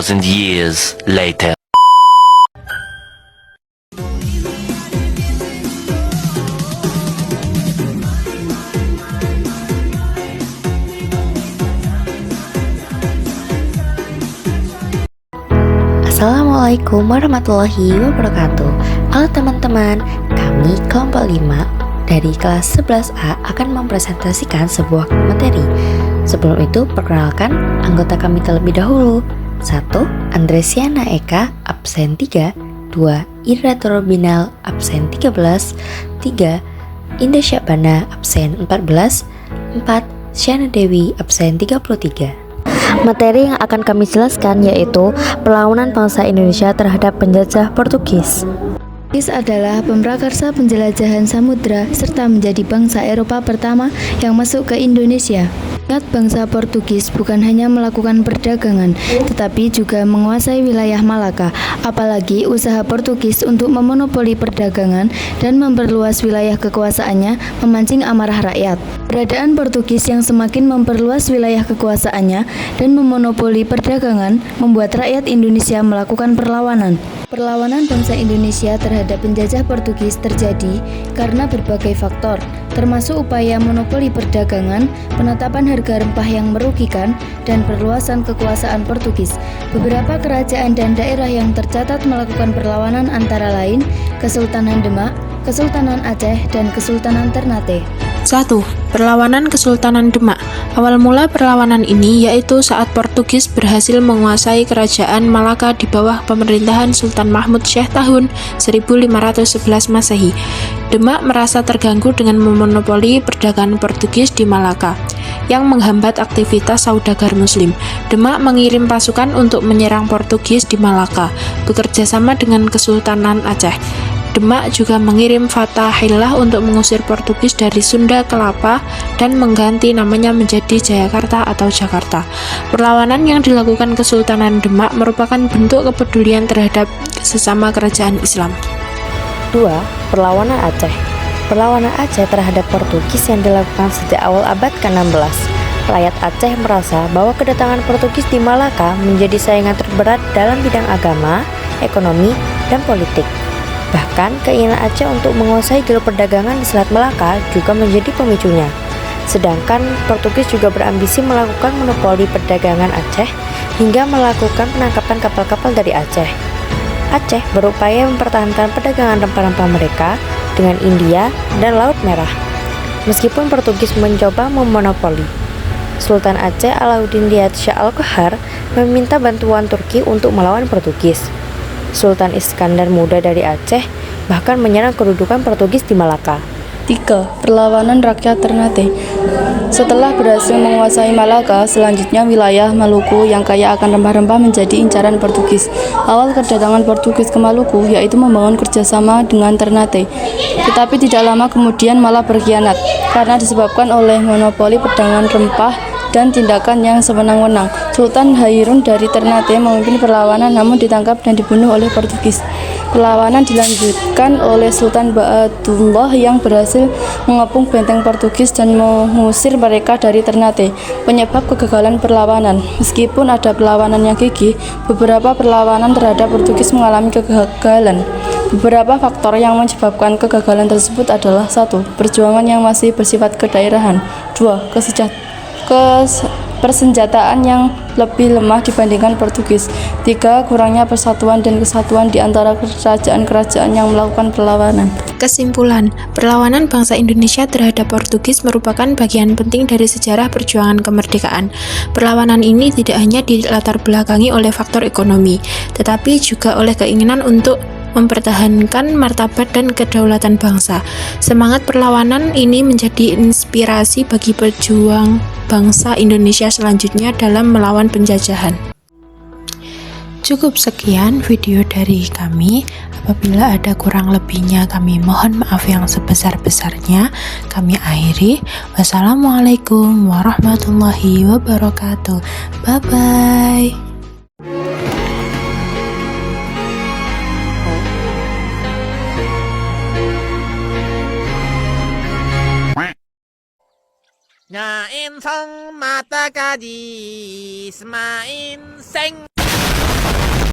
2,000 years later. Assalamualaikum warahmatullahi wabarakatuh. Halo teman-teman, kami kelompok 5 dari kelas 11A akan mempresentasikan sebuah materi. Sebelum itu, perkenalkan anggota kami terlebih dahulu. 1. Andresiana Eka, absen 3. 2. Ira Torobinal, absen 13. 3. Indah Syabana, absen 14. 4. Syana Dewi, absen 33. Materi yang akan kami jelaskan yaitu perlawanan bangsa Indonesia terhadap penjajah Portugis. Portugis adalah pemrakarsa penjelajahan samudra serta menjadi bangsa Eropa pertama yang masuk ke Indonesia. Niat bangsa Portugis bukan hanya melakukan perdagangan, tetapi juga menguasai wilayah Malaka. Apalagi usaha Portugis untuk memonopoli perdagangan dan memperluas wilayah kekuasaannya memancing amarah rakyat. Keberadaan Portugis yang semakin memperluas wilayah kekuasaannya dan memonopoli perdagangan membuat rakyat Indonesia melakukan perlawanan. Perlawanan bangsa Indonesia terhadap penjajah Portugis terjadi karena berbagai faktor, termasuk upaya monopoli perdagangan, penetapan harga rempah yang merugikan, dan perluasan kekuasaan Portugis. Beberapa kerajaan dan daerah yang tercatat melakukan perlawanan antara lain Kesultanan Demak, Kesultanan Aceh, dan Kesultanan Ternate. 1. Perlawanan Kesultanan Demak. Awal mula perlawanan ini yaitu saat Portugis berhasil menguasai kerajaan Malaka di bawah pemerintahan Sultan Mahmud Syekh tahun 1511 Masehi. Demak merasa terganggu dengan memonopoli perdagangan Portugis di Malaka yang menghambat aktivitas saudagar Muslim. Demak mengirim pasukan untuk menyerang Portugis di Malaka, bekerja sama dengan Kesultanan Aceh. Demak juga mengirim Fathahillah untuk mengusir Portugis dari Sunda Kelapa dan mengganti namanya menjadi Jayakarta atau Jakarta. Perlawanan yang dilakukan Kesultanan Demak merupakan bentuk kepedulian terhadap sesama kerajaan Islam. 2. Perlawanan Aceh. Perlawanan Aceh terhadap Portugis yang dilakukan sejak awal abad ke-16. Rakyat Aceh merasa bahwa kedatangan Portugis di Malaka menjadi saingan terberat dalam bidang agama, ekonomi, dan politik. Bahkan, keinginan Aceh untuk menguasai jalur perdagangan di Selat Melaka juga menjadi pemicunya. Sedangkan Portugis juga berambisi melakukan monopoli perdagangan Aceh hingga melakukan penangkapan kapal-kapal dari Aceh. Aceh berupaya mempertahankan perdagangan rempah-rempah mereka dengan India dan Laut Merah. Meskipun Portugis mencoba memonopoli, Sultan Aceh Alauddin Liat Shah Al-Qahar meminta bantuan Turki untuk melawan Portugis. Sultan Iskandar Muda dari Aceh bahkan menyerang kedudukan Portugis di Malaka. 3. Perlawanan rakyat Ternate. Setelah berhasil menguasai Malaka, selanjutnya wilayah Maluku yang kaya akan rempah-rempah menjadi incaran Portugis. Awal kedatangan Portugis ke Maluku yaitu membangun kerjasama dengan Ternate, tetapi tidak lama kemudian malah berkhianat karena disebabkan oleh monopoli perdagangan rempah dan tindakan yang sewenang-wenang. Sultan Hairun dari Ternate memimpin perlawanan namun ditangkap dan dibunuh oleh Portugis. Perlawanan dilanjutkan oleh Sultan Ba'atullah yang berhasil mengepung benteng Portugis dan mengusir mereka dari Ternate. Penyebab kegagalan perlawanan. Meskipun ada perlawanan yang gigih, beberapa perlawanan terhadap Portugis mengalami kegagalan. Beberapa faktor yang menyebabkan kegagalan tersebut adalah 1. Perjuangan yang masih bersifat kedaerahan. 2. Persenjataan yang lebih lemah dibandingkan Portugis. 3. Kurangnya persatuan dan kesatuan di antara kerajaan-kerajaan yang melakukan perlawanan. Kesimpulan, perlawanan bangsa Indonesia terhadap Portugis merupakan bagian penting dari sejarah perjuangan kemerdekaan. Perlawanan ini tidak hanya dilatar belakangi oleh faktor ekonomi, tetapi juga oleh keinginan untuk mempertahankan martabat dan kedaulatan bangsa. Semangat perlawanan ini menjadi inspirasi bagi pejuang bangsa Indonesia selanjutnya dalam melawan penjajahan. Cukup sekian video dari kami. Apabila ada kurang lebihnya kami mohon maaf yang sebesar-besarnya. Kami akhiri. Wassalamualaikum warahmatullahi wabarakatuh. Bye-bye. Nyain song mata gadis main seng